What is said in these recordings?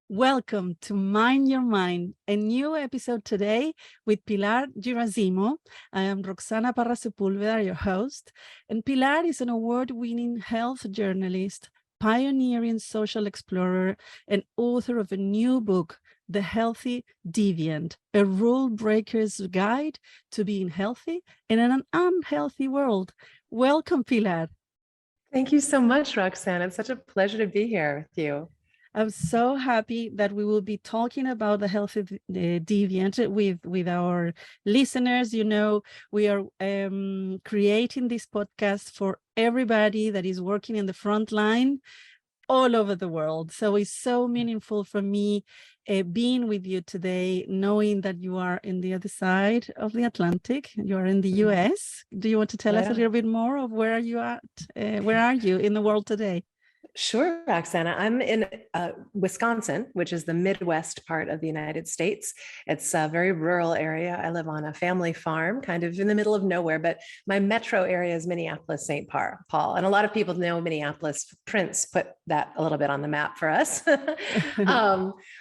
Welcome to Mind Your Mind, a new episode today with Pilar Gerasimo. I am Roxana Parra Sepulveda, your host, and Pilar is an award-winning health journalist, pioneering social explorer, and author of a new book, The Healthy Deviant, a rule breaker's guide to being healthy in an unhealthy world. Welcome, Pilar. Thank you so much, Roxanne. It's such a pleasure to be here with you. I'm so happy that we will be talking about the healthy deviant with our listeners. You know, we are creating this podcast for everybody that is working in the front line all over the world. So it's so meaningful for me being with you today, knowing that you are in the other side of the Atlantic. You are in the US. Do you want to tell us a little bit more of where you at? Where are you in the world today? Sure, Roxana. I'm in Wisconsin, which is the Midwest part of the United States. It's a very rural area. I live on a family farm, kind of in the middle of nowhere, but my metro area is Minneapolis, St. Paul. And a lot of people know Minneapolis. Prince put that a little bit on the map for us.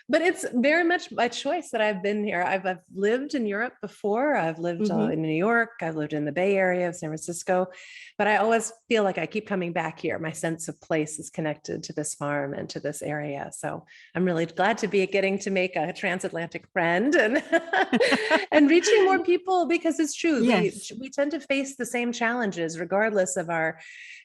But it's very much by choice that I've been here. I've lived in Europe before. I've lived in New York. I've lived in the Bay Area of San Francisco, but I always feel like I keep coming back here. My sense of place is connected to this farm and to this area. So I'm really glad to be getting to make a transatlantic friend and and reaching more people, because it's true. Yes. We tend to face the same challenges regardless of our,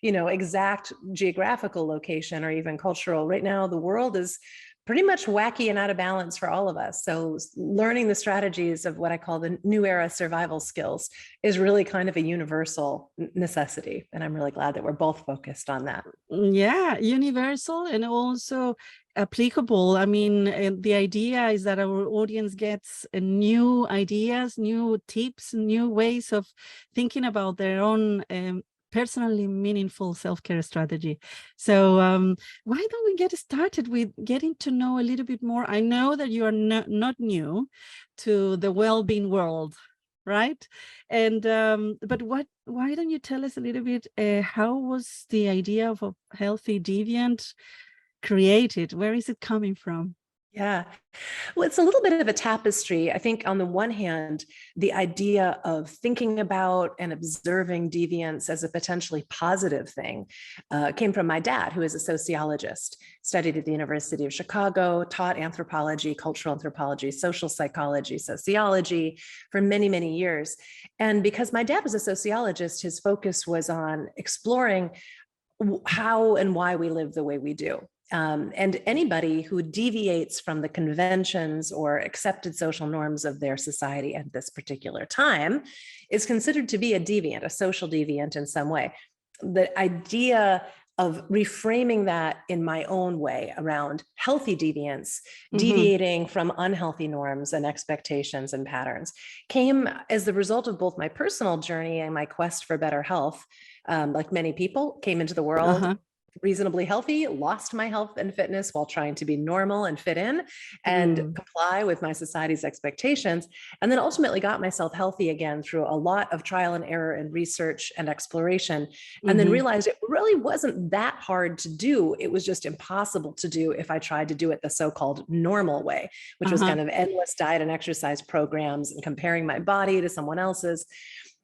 exact geographical location or even cultural. Right now, the world is pretty much wacky and out of balance for all of us. So learning the strategies of what I call the new era survival skills is really kind of a universal necessity. And I'm really glad that we're both focused on that. Yeah, universal and also applicable. I mean, the idea is that our audience gets new ideas, new tips, new ways of thinking about their own personally meaningful self-care strategy. So why don't we get started with getting to know a little bit more? I know that you are not new to the well-being world, right? And but why don't you tell us a little bit, how was the idea of a healthy deviant created? Where is it coming from? Yeah. Well, it's a little bit of a tapestry. I think on the one hand, the idea of thinking about and observing deviance as a potentially positive thing came from my dad, who is a sociologist, studied at the University of Chicago, taught anthropology, cultural anthropology, social psychology, sociology for many, many years. And because my dad was a sociologist, his focus was on exploring how and why we live the way we do. And anybody who deviates from the conventions or accepted social norms of their society at this particular time is considered to be a deviant, a social deviant in some way. The idea of reframing that in my own way around healthy deviance, deviating from unhealthy norms and expectations and patterns, came as the result of both my personal journey and my quest for better health. Like many people, came into the world reasonably healthy, lost my health and fitness while trying to be normal and fit in and comply with my society's expectations. And then ultimately got myself healthy again through a lot of trial and error and research and exploration. And then realized it really wasn't that hard to do. It was just impossible to do if I tried to do it the so-called normal way, which was kind of endless diet and exercise programs and comparing my body to someone else's.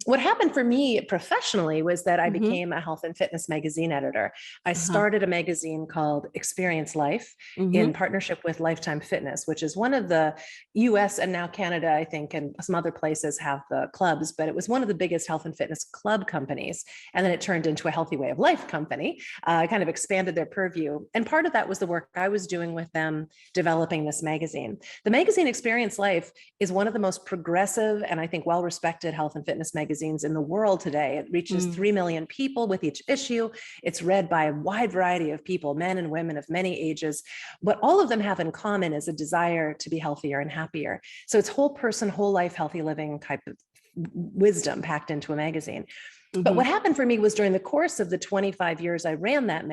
What happened for me professionally was that I became a health and fitness magazine editor. I started a magazine called Experience Life in partnership with Lifetime Fitness, which is one of the US and now Canada, I think, and some other places have the clubs, but it was one of the biggest health and fitness club companies. And then it turned into a Healthy Way of Life company, kind of expanded their purview. And part of that was the work I was doing with them, developing this magazine. The magazine Experience Life is one of the most progressive and I think well-respected health and fitness magazines in the world today. It reaches 3 million people with each issue. It's read by a wide variety of people, men and women of many ages. What all of them have in common is a desire to be healthier and happier. So it's whole person, whole life, healthy living type of wisdom packed into a magazine. But what happened for me was during the course of the 25 years I ran that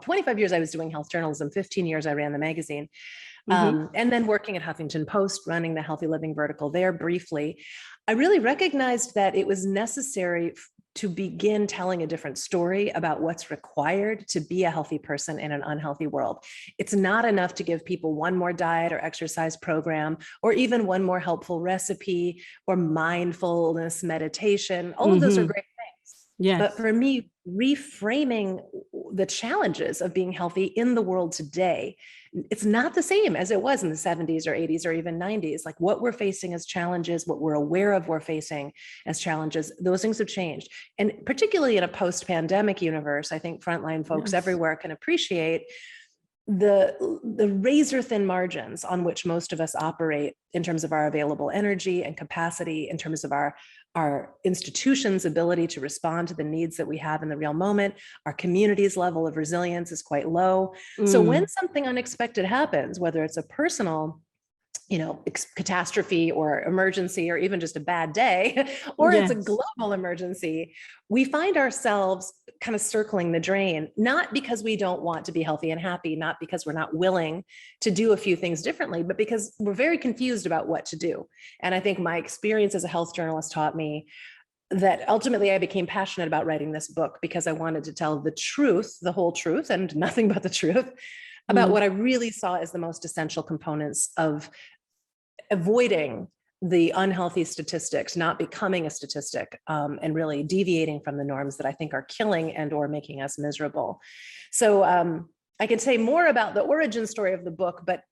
25 years I was doing health journalism, 15 years I ran the magazine. And then working at Huffington Post, running the healthy living vertical there briefly, I really recognized that it was necessary to begin telling a different story about what's required to be a healthy person in an unhealthy world. It's not enough to give people one more diet or exercise program, or even one more helpful recipe or mindfulness meditation. All of those are great things. But Yes. for me, reframing the challenges of being healthy in the world today, it's not the same as it was in the 70s or 80s or even 90s. Like what we're facing as challenges, what we're aware of we're facing as challenges, those things have changed. And particularly in a post-pandemic universe, I think frontline folks Yes. everywhere can appreciate the razor thin margins on which most of us operate in terms of our available energy and capacity, in terms of our institutions' ability to respond to the needs that we have in the real moment. Our community's level of resilience is quite low. So when something unexpected happens, whether it's a personal catastrophe or emergency, or even just a bad day, or it's a Yes. global emergency, we find ourselves kind of circling the drain, not because we don't want to be healthy and happy, not because we're not willing to do a few things differently, but because we're very confused about what to do. And I think my experience as a health journalist taught me that ultimately I became passionate about writing this book because I wanted to tell the truth, the whole truth, and nothing but the truth about what I really saw as the most essential components of avoiding the unhealthy statistics, not becoming a statistic, and really deviating from the norms that I think are killing and or making us miserable. So I can say more about the origin story of the book, but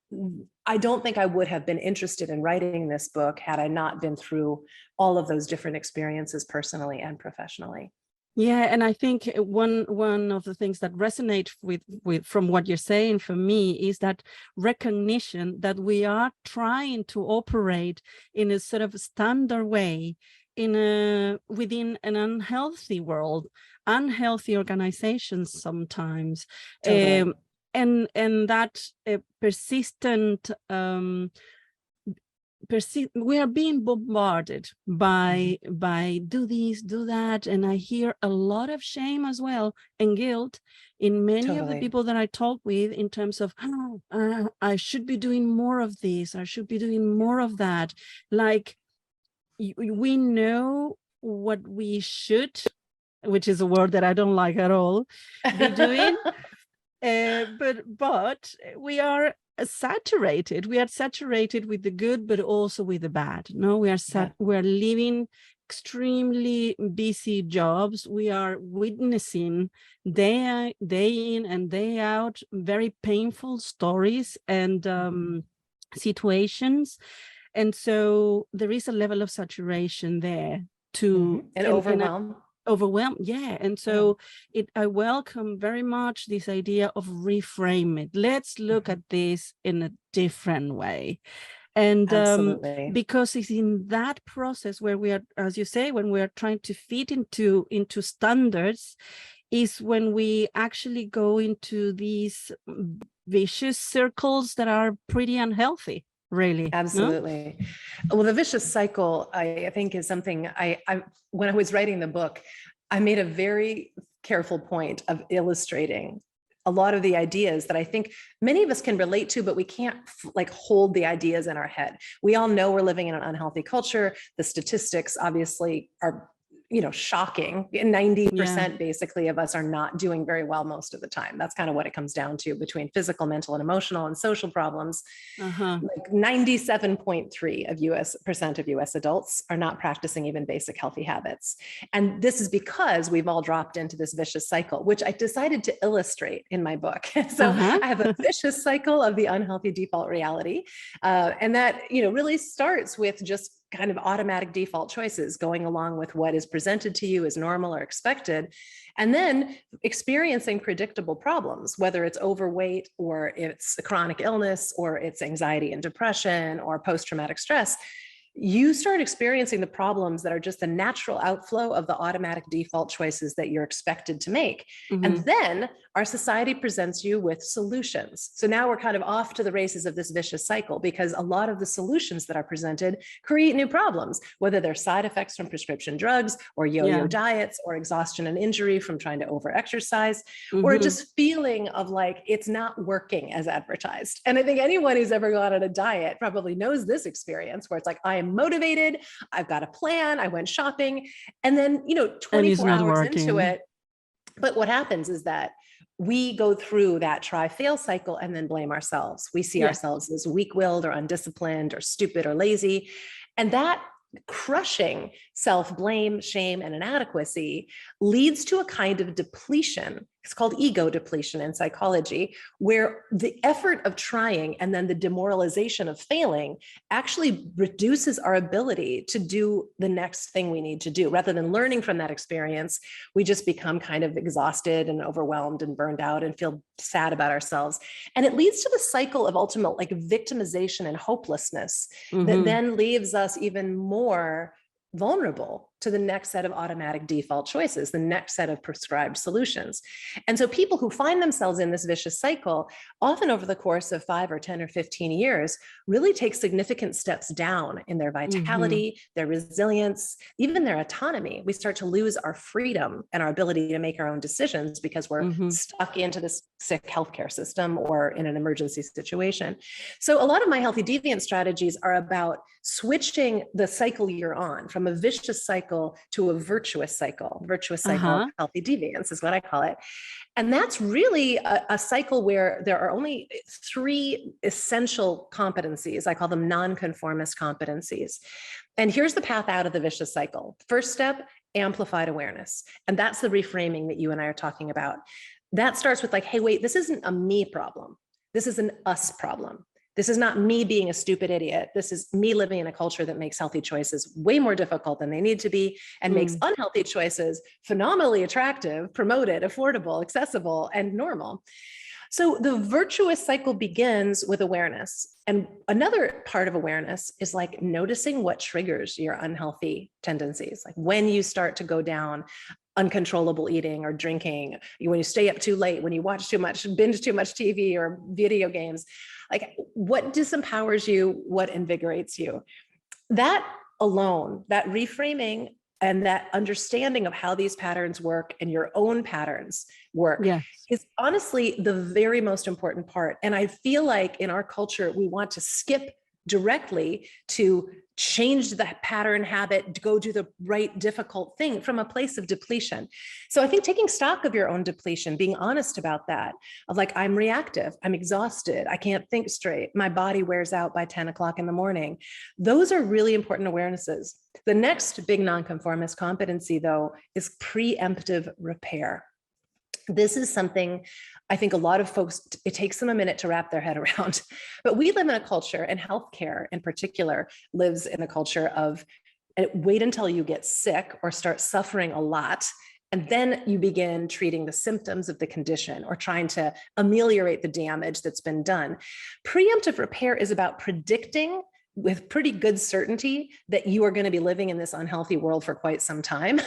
I don't think I would have been interested in writing this book had I not been through all of those different experiences personally and professionally. Yeah, and I think one of the things that resonate with from what you're saying for me is that recognition that we are trying to operate in a sort of standard way within an unhealthy world, unhealthy organizations sometimes, Totally. and that persistent we are being bombarded by do this, do that, and I hear a lot of shame as well and guilt in many of the Totally. people that I talk with in terms of I should be doing more of this, I should be doing more of that. Like we know what we should, which is a word that I don't like at all, be doing. But we are saturated. We are saturated with the good, but also with the bad. No, we are living extremely busy jobs. We are witnessing day in and day out very painful stories and situations, and so there is a level of saturation there to and overwhelm. Overwhelmed, yeah. And so I welcome very much this idea of reframe it. Let's look at this in a different way. And because it's in that process where we are, as you say, when we are trying to fit into standards, is when we actually go into these vicious circles that are pretty unhealthy. Really. Absolutely. No? Well, the vicious cycle, I think, is something I when I was writing the book, I made a very careful point of illustrating a lot of the ideas that I think many of us can relate to, but we can't like hold the ideas in our head. We all know we're living in an unhealthy culture. The statistics obviously are shocking. 90% basically of us are not doing very well most of the time. That's kind of what it comes down to between physical, mental, and emotional and social problems. Like 97.3% of US adults are not practicing even basic healthy habits. And this is because we've all dropped into this vicious cycle, which I decided to illustrate in my book. So I have a vicious cycle of the unhealthy default reality. And that, really starts with just kind of automatic default choices going along with what is presented to you as normal or expected, and then experiencing predictable problems, whether it's overweight or it's a chronic illness or it's anxiety and depression or post-traumatic stress. You start experiencing the problems that are just the natural outflow of the automatic default choices that you're expected to make. And then our society presents you with solutions. So now we're kind of off to the races of this vicious cycle, because a lot of the solutions that are presented create new problems, whether they're side effects from prescription drugs or yo-yo diets or exhaustion and injury from trying to over-exercise, or just feeling of like it's not working as advertised. And I think anyone who's ever gone on a diet probably knows this experience where it's like, I am I'm motivated. I've got a plan. I went shopping. And then, And it's 24 not hours into working. it. But what happens is that we go through that try-fail cycle and then blame ourselves. We see Yeah. ourselves as weak-willed or undisciplined or stupid or lazy. And that crushing self-blame, shame, and inadequacy leads to a kind of depletion. It's called ego depletion in psychology, where the effort of trying and then the demoralization of failing actually reduces our ability to do the next thing we need to do. Rather than learning from that experience, we just become kind of exhausted and overwhelmed and burned out and feel sad about ourselves. And it leads to the cycle of ultimate like victimization and hopelessness that then leaves us even more vulnerable to the next set of automatic default choices, the next set of prescribed solutions. And so people who find themselves in this vicious cycle, often over the course of 5 or 10 or 15 years, really take significant steps down in their vitality, their resilience, even their autonomy. We start to lose our freedom and our ability to make our own decisions because we're stuck into this sick healthcare system or in an emergency situation. So a lot of my healthy deviant strategies are about switching the cycle you're on from a vicious cycle to a virtuous cycle. Virtuous cycle of healthy deviance is what I call it. And that's really a cycle where there are only 3 essential competencies. I call them non-conformist competencies. And here's the path out of the vicious cycle. First step, amplified awareness. And that's the reframing that you and I are talking about. That starts with like, hey, wait, this isn't a me problem. This is an us problem. This is not me being a stupid idiot. This is me living in a culture that makes healthy choices way more difficult than they need to be and makes unhealthy choices phenomenally attractive, promoted, affordable, accessible, and normal. So the virtuous cycle begins with awareness. And another part of awareness is like noticing what triggers your unhealthy tendencies. Like when you start to go down uncontrollable eating or drinking, when you stay up too late, when you watch too much, binge too much TV or video games, like what disempowers you, what invigorates you. That alone, that reframing and that understanding of how these patterns work and your own patterns work is honestly the very most important part. And I feel like in our culture, we want to skip directly to change the pattern habit, to go do the right difficult thing from a place of depletion. So I think taking stock of your own depletion, being honest about that, of like, I'm reactive, I'm exhausted, I can't think straight, my body wears out by 10 o'clock in the morning. Those are really important awarenesses. The next big nonconformist competency, though, is preemptive repair. This is something I think a lot of folks, it takes them a minute to wrap their head around. But we live in a culture, and healthcare in particular lives in a culture of wait until you get sick or start suffering a lot, and then you begin treating the symptoms of the condition or trying to ameliorate the damage that's been done. Preemptive repair is about predicting with pretty good certainty that you are going to be living in this unhealthy world for quite some time.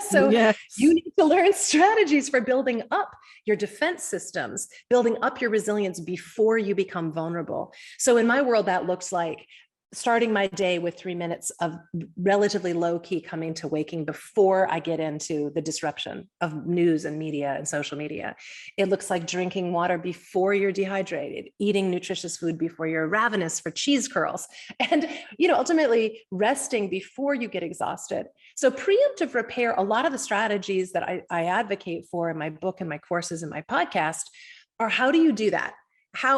So you need to learn strategies for building up your defense systems, building up your resilience before you become vulnerable. So in my world, that looks like starting my day with 3 minutes of relatively low key coming to waking before I get into the disruption of news and media and social media. It looks like drinking water before you're dehydrated, eating nutritious food before you're ravenous for cheese curls, and ultimately resting before you get exhausted. So preemptive repair, a lot of the strategies that I advocate for in my book and my courses and my podcast are how do you do that?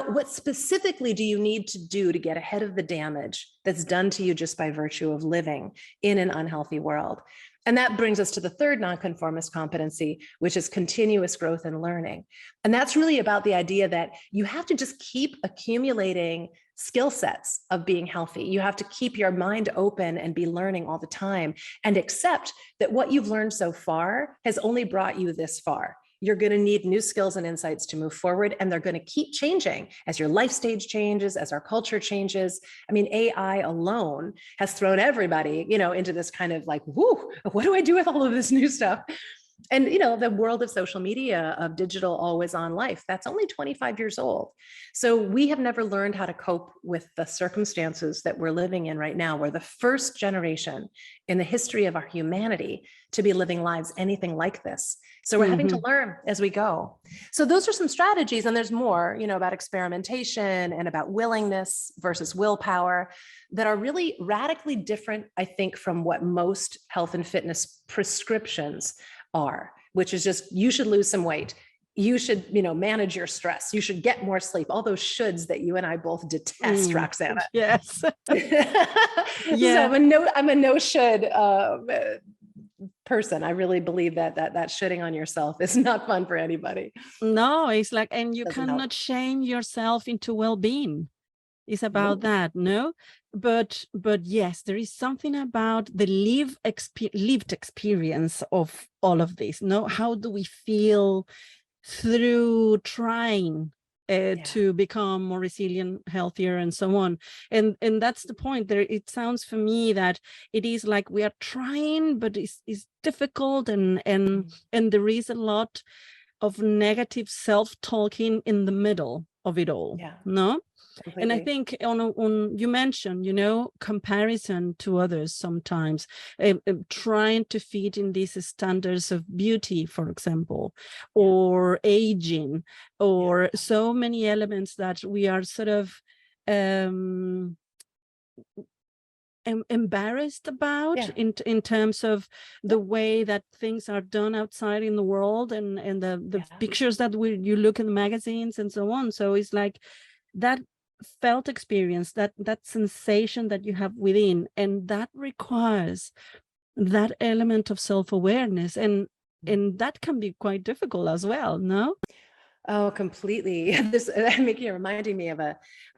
What specifically do you need to do to get ahead of the damage that's done to you just by virtue of living in an unhealthy world? And that brings us to the third nonconformist competency, which is continuous growth and learning. And that's really about the idea that you have to just keep accumulating skill sets of being healthy. You have to keep your mind open and be learning all the time and accept that what you've learned so far has only brought you this far. You're going to need new skills and insights to move forward, and they're going to keep changing as your life stage changes, as our culture changes. I mean, AI alone has thrown everybody, into this kind of like, whoo, what do I do with all of this new stuff? And, you know, the world of social media, of digital always on life, that's only 25 years old. So we have never learned how to cope with the circumstances that we're living in right now. We're the first generation in the history of our humanity to be living lives anything like this. So we're having to learn as we go. So those are some strategies, and there's more, you know, about experimentation and about willingness versus willpower that are really radically different, I think, from what most health and fitness prescriptions are, which is just, you should lose some weight. You should, you know, manage your stress. You should get more sleep. All those shoulds that you and I both detest, Roxana. Yes. So I'm a no should person. I really believe that shoulding on yourself is not fun for anybody. No, it's like, and you Doesn't cannot help. shame yourself into well-being. It's about that, no? But yes, there is something about the lived experience of all of this. No, how do we feel through trying to become more resilient, healthier, and so on? And that's the point. There, it sounds for me that it is like we are trying, but it's difficult, and there is a lot of negative self-talking in the middle of it all. Yeah. No. Completely. And I think on you mentioned, you know, comparison to others sometimes, trying to fit in these standards of beauty, for example, or aging, or so many elements that we are sort of embarrassed about in terms of the way that things are done outside in the world, and the pictures that you look in the magazines and so on. So it's like that felt experience, that sensation that you have within, and that requires that element of self-awareness, and that can be quite difficult as well, no? Oh, completely. This reminding me of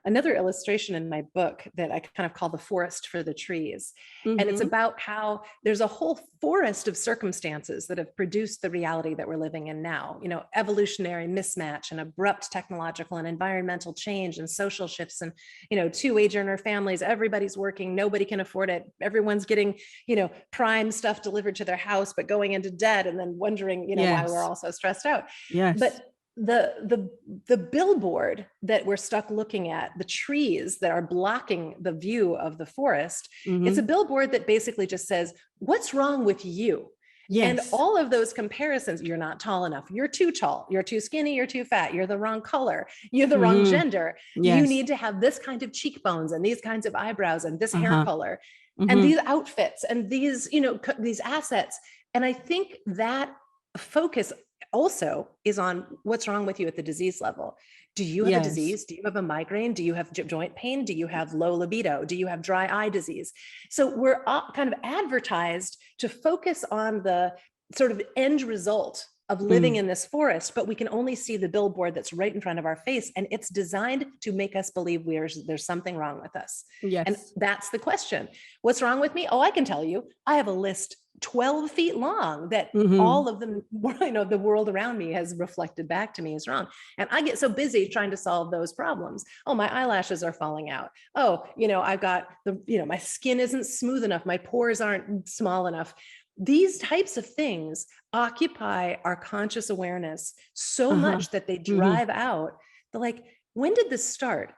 another illustration in my book that I kind of call the forest for the trees. And it's about how there's a whole forest of circumstances that have produced the reality that we're living in now. You know, evolutionary mismatch and abrupt technological and environmental change and social shifts, and, you know, two-wage earner families, everybody's working, nobody can afford it. Everyone's getting, you know, prime stuff delivered to their house, but going into debt and then wondering, you know, why we're all so stressed out. But the billboard that we're stuck looking at, the trees that are blocking the view of the forest, it's a billboard that basically just says, what's wrong with you? And all of those comparisons, you're not tall enough, you're too tall, you're too skinny, you're too fat, you're the wrong color, you're the wrong gender, you need to have this kind of cheekbones and these kinds of eyebrows and this hair color and these outfits and these, you know, these assets. And I think that focus also is on what's wrong with you at the disease level. Do you have a disease? Do you have a migraine? Do you have joint pain? Do you have low libido? Do you have dry eye disease? So we're kind of advertised to focus on the sort of end result of living in this forest, but we can only see the billboard that's right in front of our face. And it's designed to make us believe there's something wrong with us. And that's the question. What's wrong with me? Oh, I can tell you, I have a list 12 feet long that all of them, you know, the world around me has reflected back to me is wrong. And I get so busy trying to solve those problems. Oh, my eyelashes are falling out. Oh, you know, I've got my skin isn't smooth enough. My pores aren't small enough. These types of things occupy our conscious awareness so much that they drive out the, like, when did this start?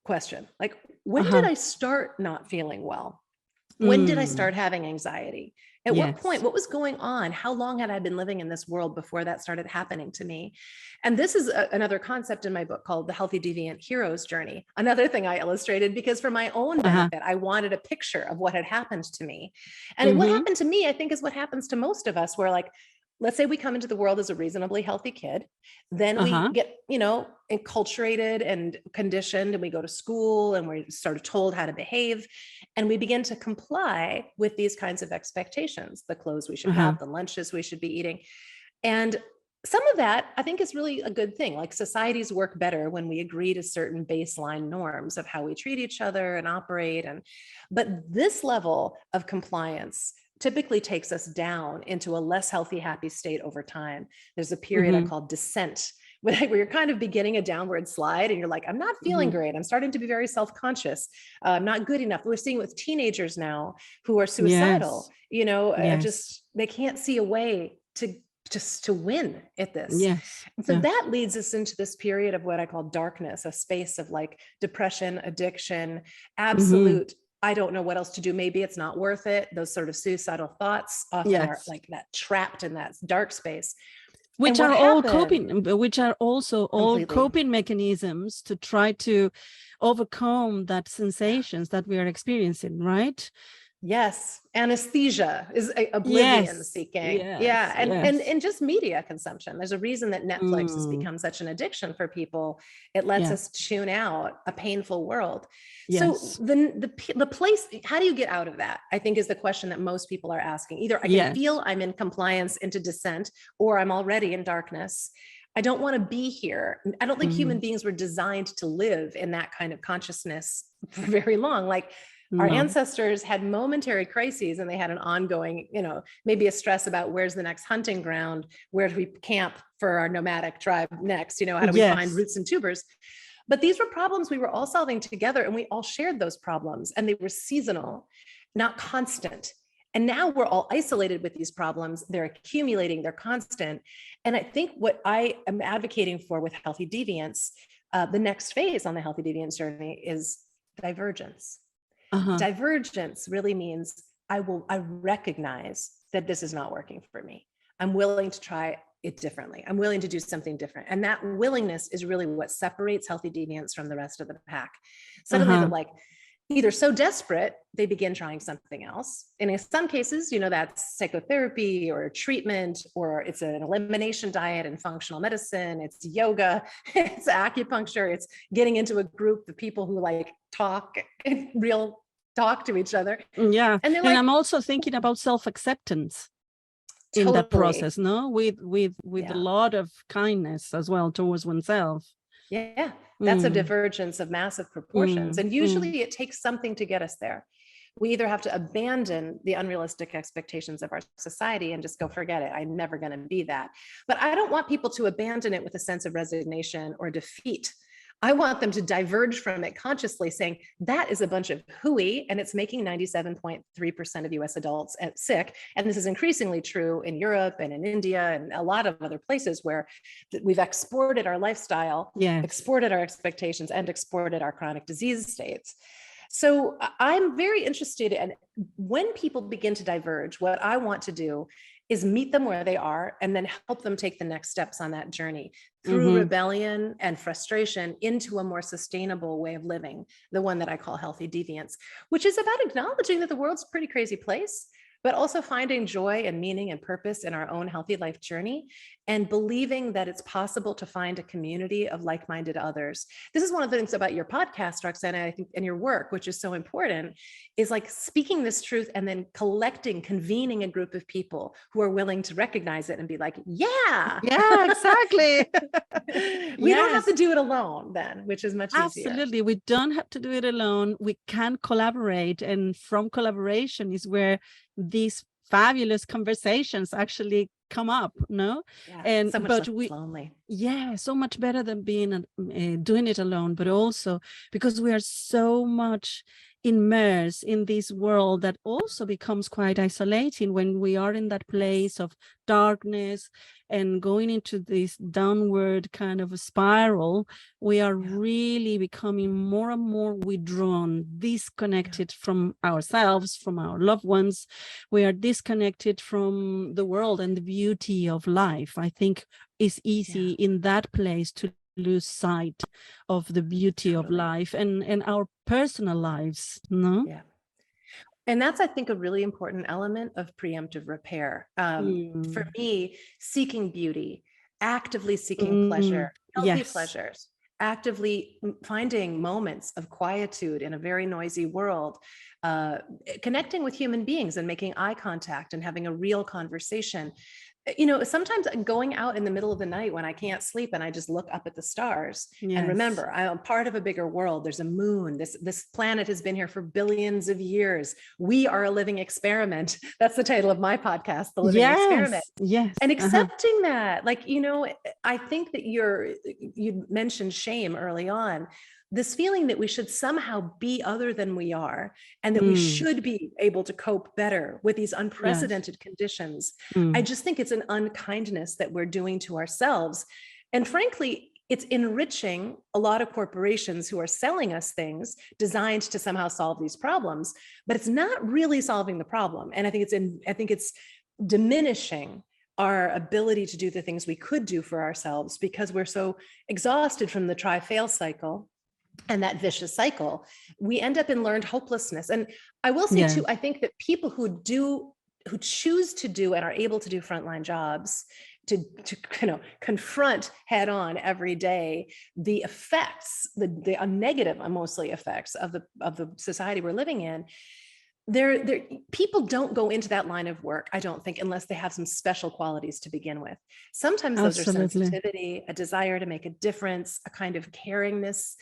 Question. Like, when did I start not feeling well? When did I start having anxiety? At what point? What was going on? How long had I been living in this world before that started happening to me? And this is another concept in my book called the Healthy Deviant Hero's Journey. Another thing I illustrated because for my own benefit, I wanted a picture of what had happened to me. And what happened to me, I think, is what happens to most of us, where, like, let's say we come into the world as a reasonably healthy kid, then we get, you know, enculturated and conditioned, and we go to school and we're sort of told how to behave, and we begin to comply with these kinds of expectations, the clothes we should have, the lunches we should be eating. And some of that, I think, is really a good thing. Like, societies work better when we agree to certain baseline norms of how we treat each other and operate. But this level of compliance typically takes us down into a less healthy, happy state over time. There's a period I call descent, where you're kind of beginning a downward slide and you're like, I'm not feeling great. I'm starting to be very self-conscious. I'm not good enough. We're seeing with teenagers now who are suicidal, you know, just, they can't see a way to just to win at this. Yes. And so Yes. that leads us into this period of what I call darkness, a space of like depression, addiction, Hmm. absolute, I don't know what else to do. Maybe it's not worth it. Those sort of suicidal thoughts often are Yes. like that, trapped in that dark space. And Which what are all happened coping, which are also all completely, coping mechanisms to try to overcome that sensations that we are experiencing, right? yes, anesthesia is oblivion Yes. seeking. Yeah, Yes. and and Yes. and just media consumption. There's a reason that Netflix has Mm, become such an addiction for people. It lets yes. us tune out a painful world. So Yes. the place, how do you get out of that? I think is the question that most people are asking. Either I can Yes. feel I'm in compliance into descent, or I'm already in darkness. I don't want to be here. I don't think human Mm, beings were designed to live in that kind of consciousness for very long. Like our no. ancestors had momentary crises and they had an ongoing, maybe a stress about where's the next hunting ground, where do we camp for our nomadic tribe next, how do we find Yes. roots and tubers. But these were problems we were all solving together, and we all shared those problems, and they were seasonal, not constant. And now we're all isolated with these problems. They're accumulating, they're constant. And I think what I am advocating for with Healthy Deviance, the next phase on the Healthy Deviance journey is divergence. Uh-huh. Divergence really means I recognize that this is not working for me. I'm willing to try it differently. I'm willing to do something different. And that willingness is really what separates Healthy Deviants from the rest of the pack. Suddenly they're Uh-huh. like, either so desperate, they begin trying something else. And in some cases, that's psychotherapy or treatment, or it's an elimination diet and functional medicine, it's yoga, it's acupuncture, it's getting into a group of people who like talk in real talk to each other. Yeah. And they're And like, I'm also thinking about self-acceptance in that totally. process, no? With a Yeah. lot of kindness as well towards oneself. Yeah. That's a Mm, divergence of massive proportions. mm, And mm. usually it takes something to get us there. We either have to abandon the unrealistic expectations of our society and just go, forget it. I'm never going to be that. But I don't want people to abandon it with a sense of resignation or defeat. I want them to diverge from it consciously, saying that is a bunch of hooey and it's making 97.3% of US adults sick. And this is increasingly true in Europe and in India and a lot of other places where we've exported our lifestyle, Yes. exported our expectations, and exported our chronic disease states. So I'm very interested in when people begin to diverge, what I want to do is meet them where they are and then help them take the next steps on that journey through Mm-hmm. rebellion and frustration into a more sustainable way of living, the one that I call Healthy Deviance, which is about acknowledging that the world's a pretty crazy place, but also finding joy and meaning and purpose in our own healthy life journey and believing that it's possible to find a community of like-minded others. This is one of the things about your podcast, Roxana, I think, and your work, which is so important, is like speaking this truth and then convening a group of people who are willing to recognize it and be like, yeah, Yeah, exactly. we don't have to Yes, do it alone then, which is much easier. absolutely. We don't have to do it alone. We can collaborate. And from collaboration is where these fabulous conversations actually come up, no? Yeah, And so much but less we lonely. yeah, so much better than being doing it alone, but also because we are so much immersed in this world that also becomes quite isolating when we are in that place of darkness and going into this downward kind of a spiral. We are Yeah. really becoming more and more withdrawn, Yeah. disconnected from ourselves, from our loved ones. We are disconnected from the world and the beauty of life. I think it's easy Yeah. in that place to lose sight of the beauty of Totally. life and our personal lives, no? Yeah. And that's, I think, a really important element of preemptive repair. For Mm. me, seeking beauty, actively seeking Mm. pleasure, healthy Yes. pleasures, actively finding moments of quietude in a very noisy world, uh, connecting with human beings and making eye contact and having a real conversation. Sometimes going out in the middle of the night when I can't sleep and I just look up at the stars and Yes. remember I'm part of a bigger world. There's a moon. This planet has been here for billions of years. We are a living experiment. That's the title of my podcast, The Living Experiment. Yes. Yes. And Uh-huh. accepting that, I think that you mentioned shame early on. this feeling that we should somehow be other than we are, and that we Mm, should be able to cope better with these yes. unprecedented conditions. I Mm, just think it's an unkindness that we're doing to ourselves. And frankly, it's enriching a lot of corporations who are selling us things designed to somehow solve these problems, but it's not really solving the problem. And I think it's diminishing our ability to do the things we could do for ourselves because we're so exhausted from the try-fail cycle and that vicious cycle. We end up in learned hopelessness. And I will say yeah. too, I think that people who choose to do and are able to do frontline jobs to confront head on every day the effects, the negative, mostly effects of the society we're living in. People don't go into that line of work, I don't think, unless they have some special qualities to begin with. Sometimes those are Absolutely. sensitivity, a desire to make a difference, a kind of caringness,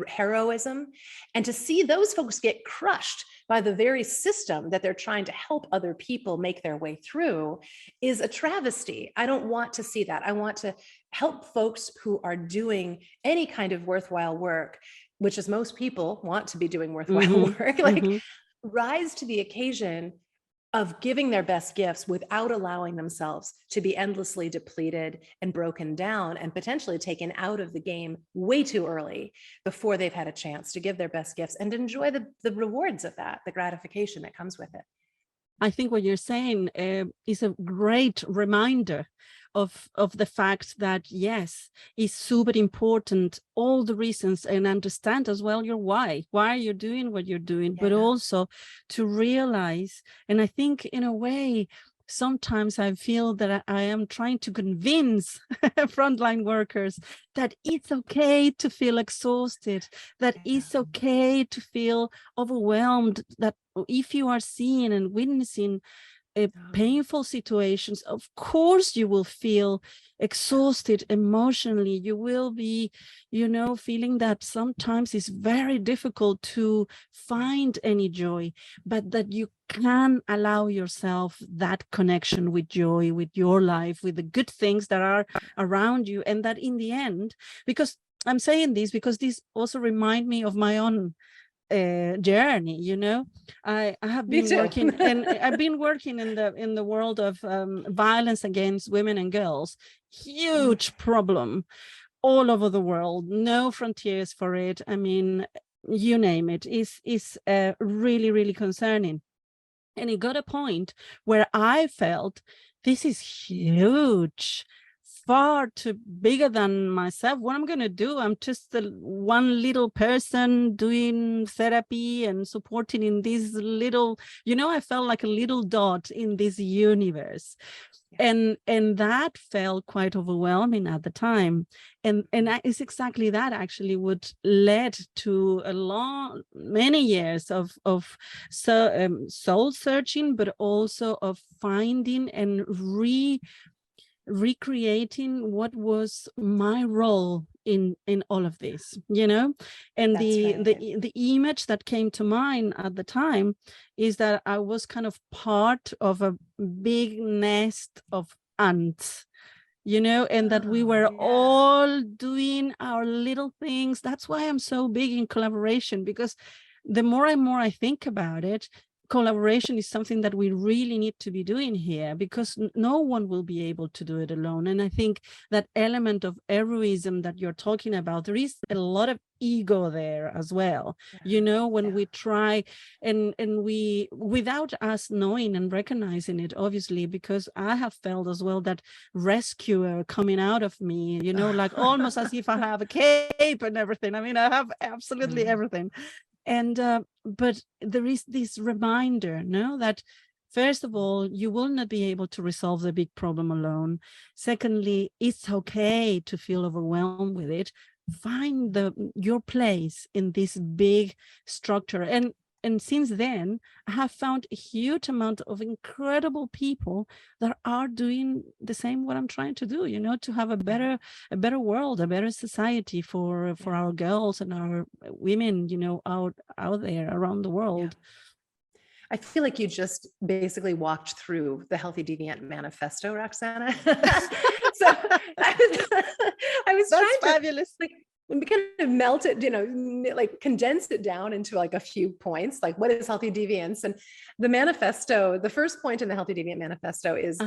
heroism. And to see those folks get crushed by the very system that they're trying to help other people make their way through is a travesty. I don't want to see that. I want to help folks who are doing any kind of worthwhile work, which is most people want to be doing worthwhile work, like Hmm. rise to the occasion of giving their best gifts without allowing themselves to be endlessly depleted and broken down and potentially taken out of the game way too early before they've had a chance to give their best gifts and enjoy the rewards of that, the gratification that comes with it. I think what you're saying is a great reminder of the fact that, yes, it's super important, all the reasons, and understand as well your why you're doing what you're doing, but Yeah. also to realize, and I think in a way, sometimes I feel that I am trying to convince frontline workers that it's okay to feel exhausted, that it's okay to feel overwhelmed, that if you are seeing and witnessing painful situations, of course you will feel exhausted emotionally. You will be, feeling that sometimes it's very difficult to find any joy, but that you can allow yourself that connection with joy, with your life, with the good things that are around you. And that in the end, because I'm saying this because this also remind me of my own journey. I have Me been too. working, and I've been working in the world of violence against women and girls. Huge problem all over the world, no frontiers for it. I mean, you name it, is really, really concerning. And it got a point where I felt this is huge, far too bigger than myself. What I'm going to do? I'm just one little person doing therapy and supporting in this little, I felt like a little dot in this universe. And that felt quite overwhelming at the time. And it's exactly that actually what led to many years of soul searching, but also of finding and recreating what was my role in all of this. And That's right. the image that came to mind at the time is that I was kind of part of a big nest of ants, and that we were all doing our little things. That's why I'm so big in collaboration, because the more and more I think about it, collaboration is something that we really need to be doing here, because no one will be able to do it alone. And I think that element of heroism that you're talking about, there is a lot of ego there as well. When we try and we, without us knowing and recognizing it, obviously, because I have felt as well that rescuer coming out of me, like almost as if I have a cape and everything. I mean, I have absolutely everything. And but there is this reminder, that first of all, you will not be able to resolve the big problem alone. Secondly, it's okay to feel overwhelmed with it. Find your place in this big structure. And since then, I have found a huge amount of incredible people that are doing the same what I'm trying to do, to have a better world, a better society for our girls and our women, out there around the world. I feel like you just basically walked through the Healthy Deviant manifesto, Roxana. So I was That's trying to fabulous. like, we kind of melt it, like condense it down into like a few points, like what is healthy deviance? And the manifesto, the first point in the Healthy Deviant manifesto is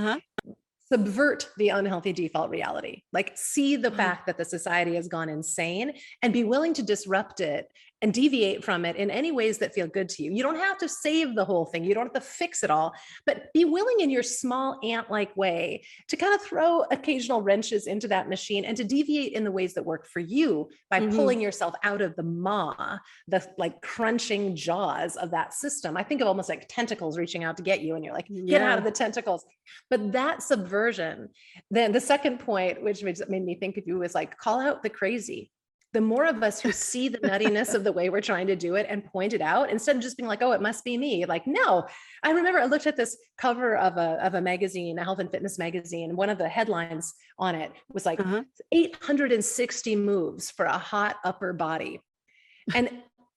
subvert the unhealthy default reality. Like, see the fact that the society has gone insane and be willing to disrupt it and deviate from it in any ways that feel good to you. You don't have to save the whole thing. You don't have to fix it all, but be willing in your small ant-like way to kind of throw occasional wrenches into that machine and to deviate in the ways that work for you by pulling yourself out of the maw, the like crunching jaws of that system. I think of almost like tentacles reaching out to get you, and you're like, get out of the tentacles. But that subversion, then the second point, which made me think of you, was like, call out the crazy. The more of us who see the nuttiness of the way we're trying to do it and point it out, instead of just being like, oh, it must be me. Like, no. I remember I looked at this cover of a magazine, a health and fitness magazine, and one of the headlines on it was like 860 moves for a hot upper body. And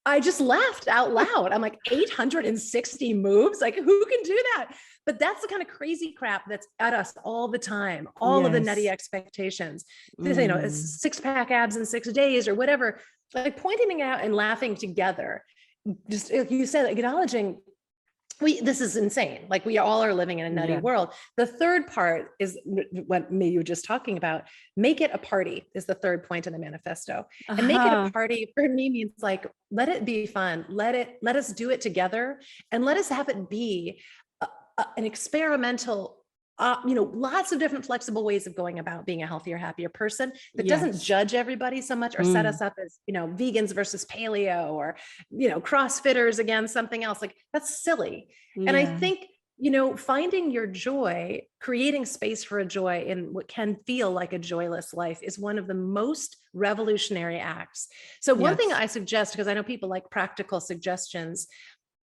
I just laughed out loud. I'm like, 860 moves? Like, who can do that? But that's the kind of crazy crap that's at us all the time, all of the nutty expectations. It's 6-pack abs in 6 days or whatever, like pointing it out and laughing together. Just, like you said, acknowledging this is insane. Like, we all are living in a nutty world. The third part is what you were just talking about. Make it a party is the third point in the manifesto. And make it a party for me means like, let it be fun. Let us do it together, and let us have it be an experimental, lots of different flexible ways of going about being a healthier, happier person that doesn't judge everybody so much or set us up as, vegans versus paleo, or, CrossFitters against something else. Like, that's silly. And I think, finding your joy, creating space for a joy in what can feel like a joyless life is one of the most revolutionary acts. So one thing I suggest, because I know people like practical suggestions,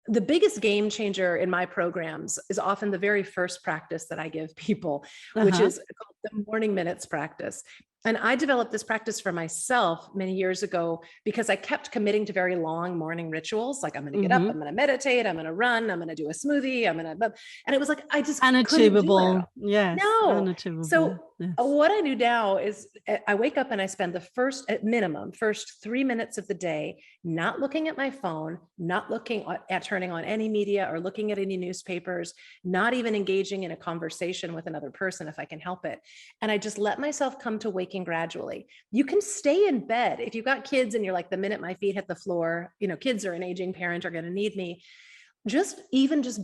the biggest game changer in my programs is often the very first practice that I give people, which is called the morning minutes practice. And I developed this practice for myself many years ago because I kept committing to very long morning rituals. Like, I'm going to get up, I'm going to meditate, I'm going to run, I'm going to do a smoothie, and it was like, I just unachievable. Unachievable. So what I do now is I wake up and I spend the first 3 minutes of the day not looking at my phone, not looking at turning on any media or looking at any newspapers, not even engaging in a conversation with another person if I can help it. And I just let myself come to waking gradually. You can stay in bed. If you've got kids and you're like, the minute my feet hit the floor, kids or an aging parent are going to need me. Just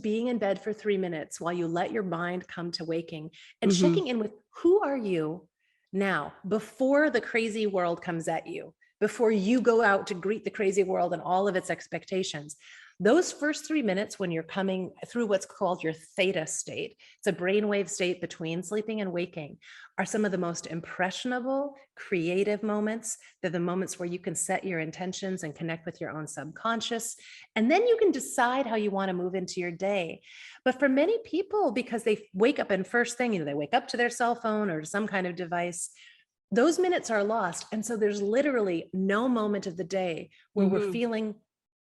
being in bed for 3 minutes while you let your mind come to waking and checking in with, who are you now before the crazy world comes at you, before you go out to greet the crazy world and all of its expectations. Those first 3 minutes, when you're coming through what's called your theta state, it's a brainwave state between sleeping and waking, are some of the most impressionable, creative moments. They're the moments where you can set your intentions and connect with your own subconscious. And then you can decide how you want to move into your day. But for many people, because they wake up and first thing, they wake up to their cell phone or some kind of device, those minutes are lost. And so there's literally no moment of the day where we're feeling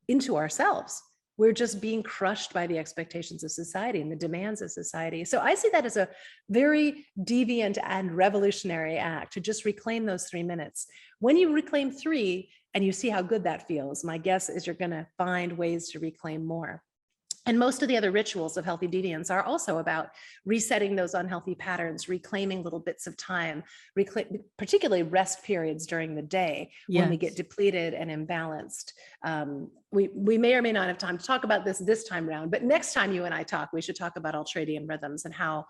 into ourselves. We're just being crushed by the expectations of society and the demands of society. So I see that as a very deviant and revolutionary act, to just reclaim those 3 minutes. When you reclaim 3 and you see how good that feels, my guess is you're going to find ways to reclaim more. And most of the other rituals of Healthy Deviance are also about resetting those unhealthy patterns, reclaiming little bits of time, particularly rest periods during the day when we get depleted and imbalanced. We may or may not have time to talk about this time around, but next time you and I talk, we should talk about ultradian rhythms and how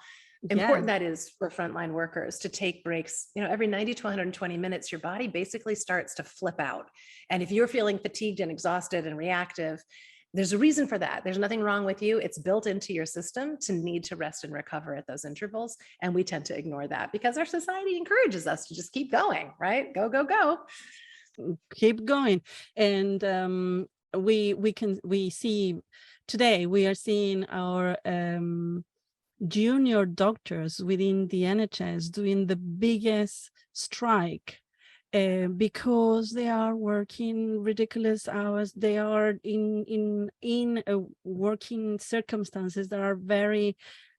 important that is for frontline workers to take breaks. Every 90 to 120 minutes, your body basically starts to flip out. And if you're feeling fatigued and exhausted and reactive, there's a reason for that. There's nothing wrong with you. It's built into your system to need to rest and recover at those intervals. And we tend to ignore that because our society encourages us to just keep going, right? Go, go, go. Keep going. And we see today, we are seeing our junior doctors within the NHS doing the biggest strike. Because they are working ridiculous hours, they are in working circumstances that are very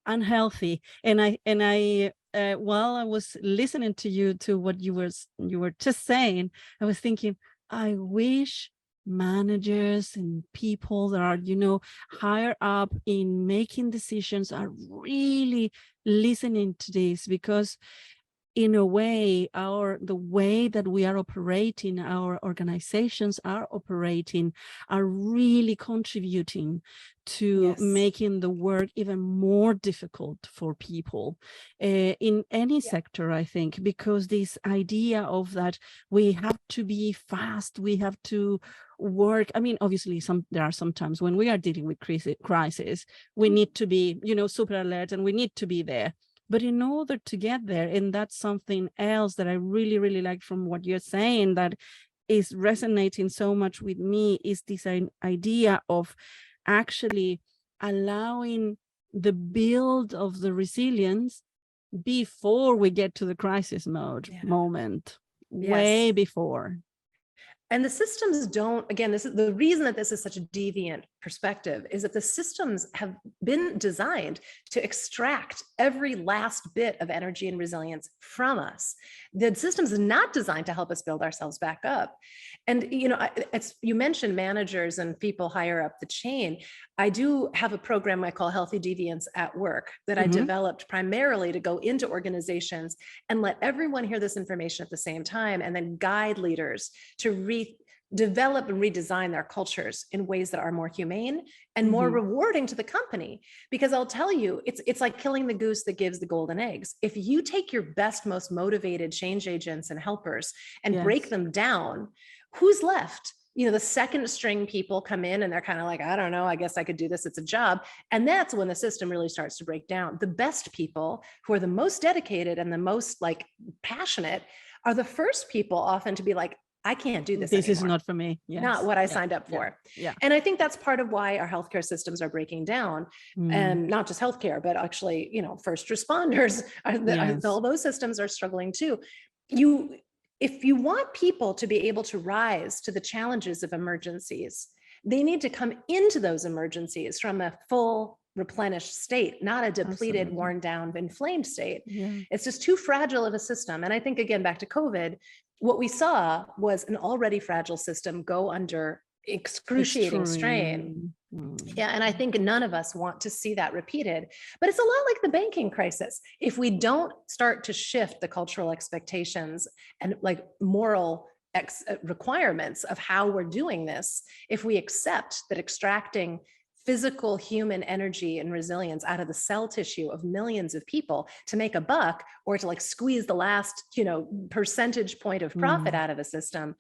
unhealthy. And I while I was listening to you, to what you were just saying, I was thinking, I wish managers and people that are, higher up in making decisions are really listening to this, because in a way, the way that we are operating, our organizations are operating, are really contributing to Yes. making the work even more difficult for people in any sector, I think, because this idea of that we have to be fast, we have to work. I mean, obviously, there are some times when we are dealing with crisis, we need to be, super alert, and we need to be there. But in order to get there, and that's something else that I really, really like from what you're saying, that is resonating so much with me, is this idea of actually allowing the build of the resilience before we get to the crisis moment, way before. And the systems don't, again, this is the reason that this is such a deviant perspective, is that the systems have been designed to extract every last bit of energy and resilience from us. The systems is not designed to help us build ourselves back up. And, you mentioned managers and people higher up the chain. I do have a program I call Healthy Deviants at Work that I developed primarily to go into organizations and let everyone hear this information at the same time, and then guide leaders to develop and redesign their cultures in ways that are more humane and more rewarding to the company. Because I'll tell you, it's like killing the goose that gives the golden eggs. If you take your best, most motivated change agents and helpers and break them down, who's left? The second string people come in and they're kind of like, I don't know, I guess I could do this, it's a job. And that's when the system really starts to break down. The best people, who are the most dedicated and the most passionate, are the first people often to be like, I can't do this anymore. Is not for me. Not what I signed up for. And I think that's part of why our healthcare systems are breaking down. And not just healthcare, but actually, first responders, all those systems are struggling too. If you want people to be able to rise to the challenges of emergencies, they need to come into those emergencies from a full replenished state, not a depleted, worn down, inflamed state. It's just too fragile of a system. And I think, again, back to COVID, what we saw was an already fragile system go under excruciating strain. And I think none of us want to see that repeated. But it's a lot like the banking crisis. If we don't start to shift the cultural expectations and moral requirements of how we're doing this, if we accept that extracting physical human energy and resilience out of the cell tissue of millions of people to make a buck, or to squeeze the last, percentage point of profit out of a system,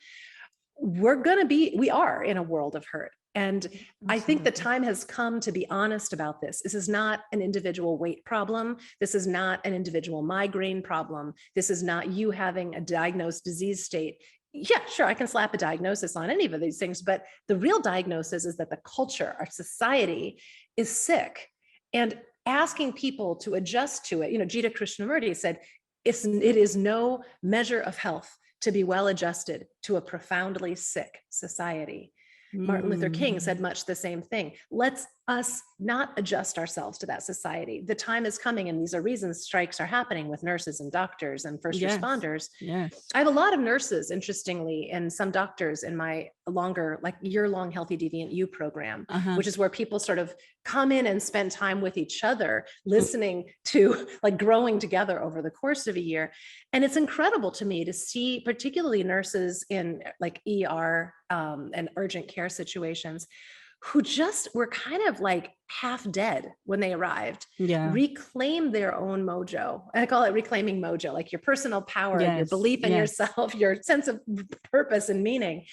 we are in a world of hurt. And I think the time has come to be honest about this. This is not an individual weight problem. This is not an individual migraine problem. This is not you having a diagnosed disease state. Yeah, sure, I can slap a diagnosis on any of these things, but the real diagnosis is that the culture, our society, is sick. And asking people to adjust to it, Jita Krishnamurti said, it is no measure of health to be well adjusted to a profoundly sick society. Martin Luther King said much the same thing. Let's us not adjust ourselves to that society. The time is coming, and these are reasons strikes are happening with nurses and doctors and first responders. I have a lot of nurses, interestingly, and some doctors in my longer, year-long Healthy Deviant U program, which is where people sort of come in and spend time with each other, listening to, growing together over the course of a year. And it's incredible to me to see, particularly nurses in ER and urgent care situations, who just were kind of half dead when they arrived, reclaim their own mojo. I call it reclaiming mojo, your personal power, your belief in yourself, your sense of purpose and meaning.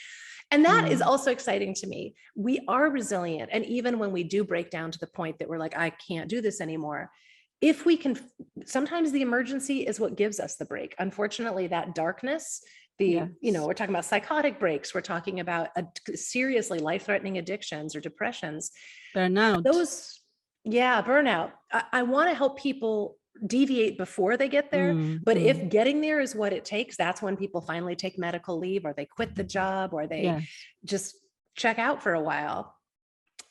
And that is also exciting to me. We are resilient. And even when we do break down to the point that we're I can't do this anymore, if we can, sometimes the emergency is what gives us the break. Unfortunately, that darkness, we're talking about psychotic breaks. We're talking about seriously life-threatening addictions or depressions. Burnout. Burnout. I want to help people deviate before they get there. But if getting there is what it takes, that's when people finally take medical leave, or they quit the job, or they just check out for a while.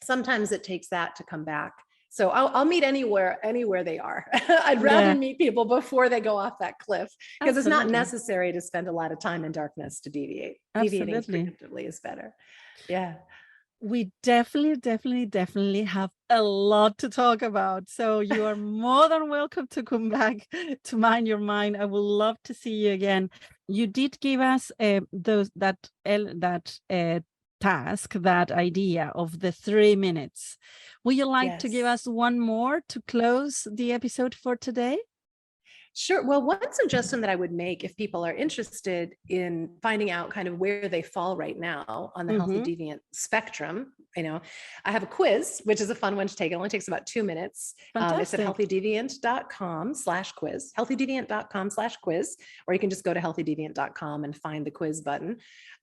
Sometimes it takes that to come back. So I'll meet anywhere they are. I'd rather meet people before they go off that cliff, because it's not necessary to spend a lot of time in darkness to deviate. Deviating preemptively is better. Yeah. We definitely have a lot to talk about. So you are more than welcome to come back to Mind Your Mind. I would love to see you again. You did give us that task, that idea of the 3 minutes. Would you like to give us one more to close the episode for today? Sure. Well, one suggestion that I would make, if people are interested in finding out kind of where they fall right now on the Healthy Deviant spectrum, I have a quiz, which is a fun one to take. It only takes about 2 minutes. It's at healthydeviant.com/quiz, healthydeviant.com/quiz, or you can just go to healthydeviant.com and find the quiz button.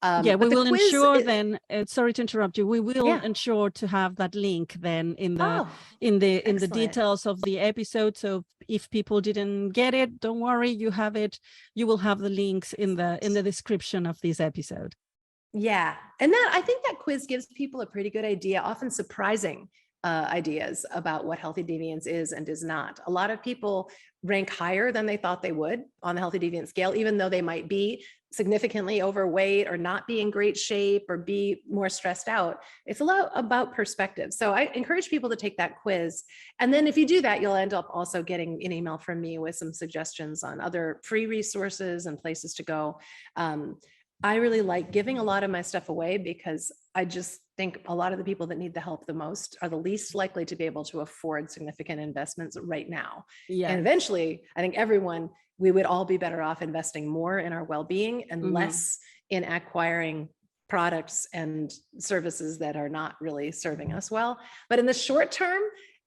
We will ensure then, sorry to interrupt you, we will ensure to have that link then in the details of the episode. So if people didn't get it, don't worry, you have it. You will have the links in the description of this episode. Yeah. And I think that quiz gives people a pretty good idea, often surprising ideas about what Healthy Deviance is and is not. A lot of people rank higher than they thought they would on the Healthy Deviant scale, even though they might be significantly overweight or not be in great shape or be more stressed out. It's a lot about perspective. So I encourage people to take that quiz. And then if you do that, you'll end up also getting an email from me with some suggestions on other free resources and places to go. I really like giving a lot of my stuff away, because I just think a lot of the people that need the help the most are the least likely to be able to afford significant investments right now. And eventually, I think we would all be better off investing more in our well-being and less in acquiring products and services that are not really serving us well. But in the short term,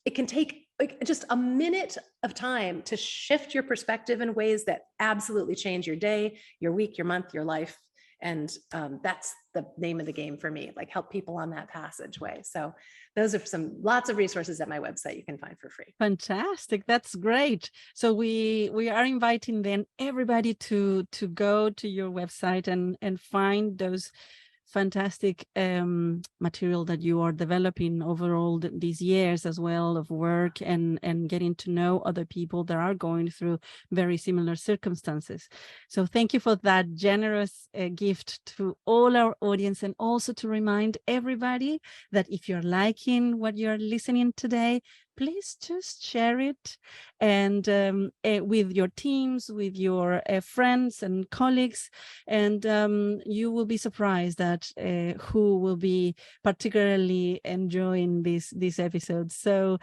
it can take just a minute of time to shift your perspective in ways that absolutely change your day, your week, your month, your life. And that's the name of the game for me, like help people on that passageway. So those are lots of resources at my website you can find for free. Fantastic. That's great. So we are inviting then everybody to go to your website and find those fantastic material that you are developing overall these years as well of work and getting to know other people that are going through very similar circumstances. So thank you for that generous gift to all our audience, and also to remind everybody that if you're liking what you're listening today, please just share it and with your teams, with your friends and colleagues, and you will be surprised at who will be particularly enjoying this episode. So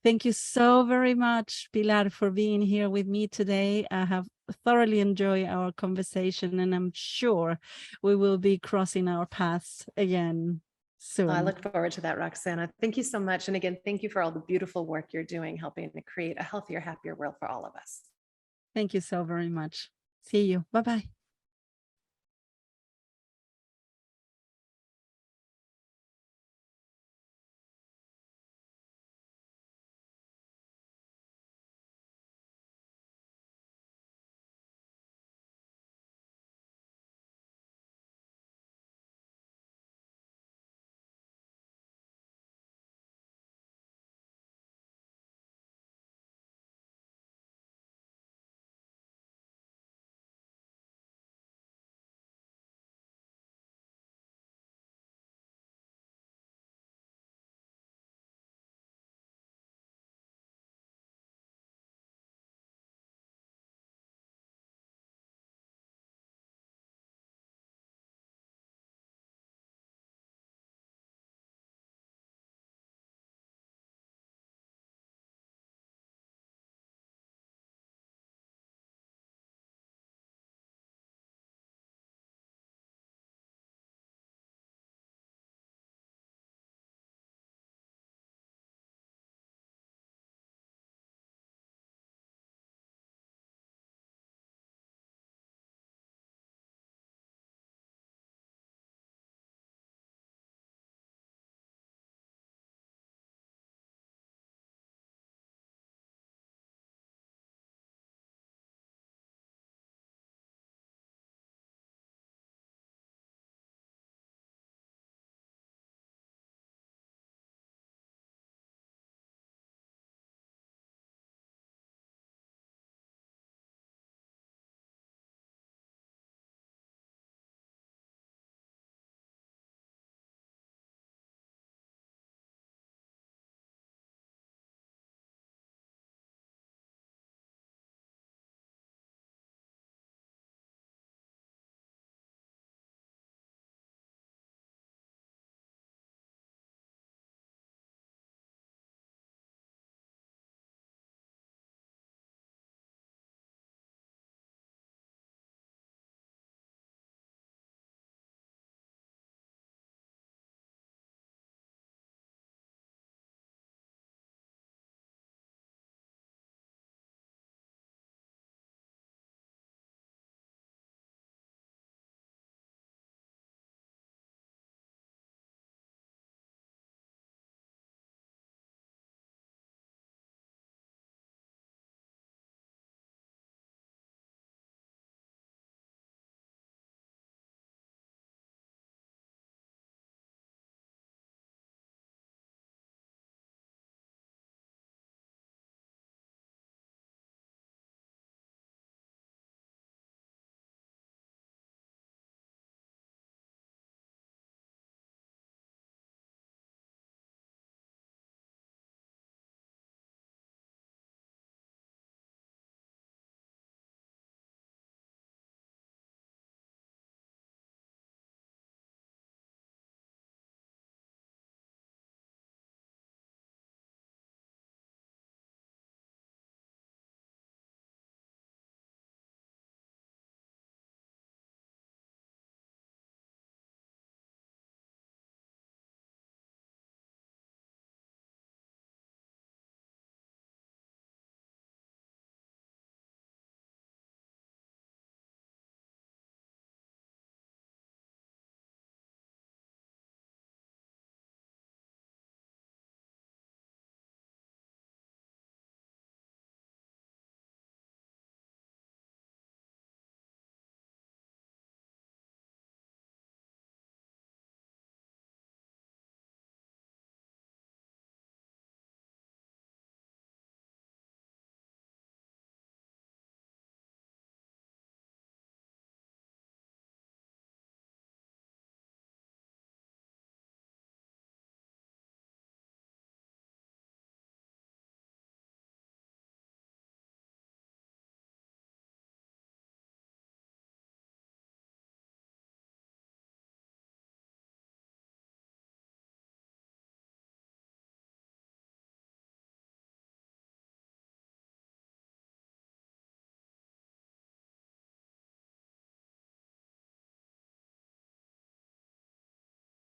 thank you so very much, Pilar, for being here with me today. I have thoroughly enjoyed our conversation, and I'm sure we will be crossing our paths again soon. I look forward to that, Roxana. Thank you so much. And again, thank you for all the beautiful work you're doing, helping to create a healthier, happier world for all of us. Thank you so very much. See you. Bye-bye.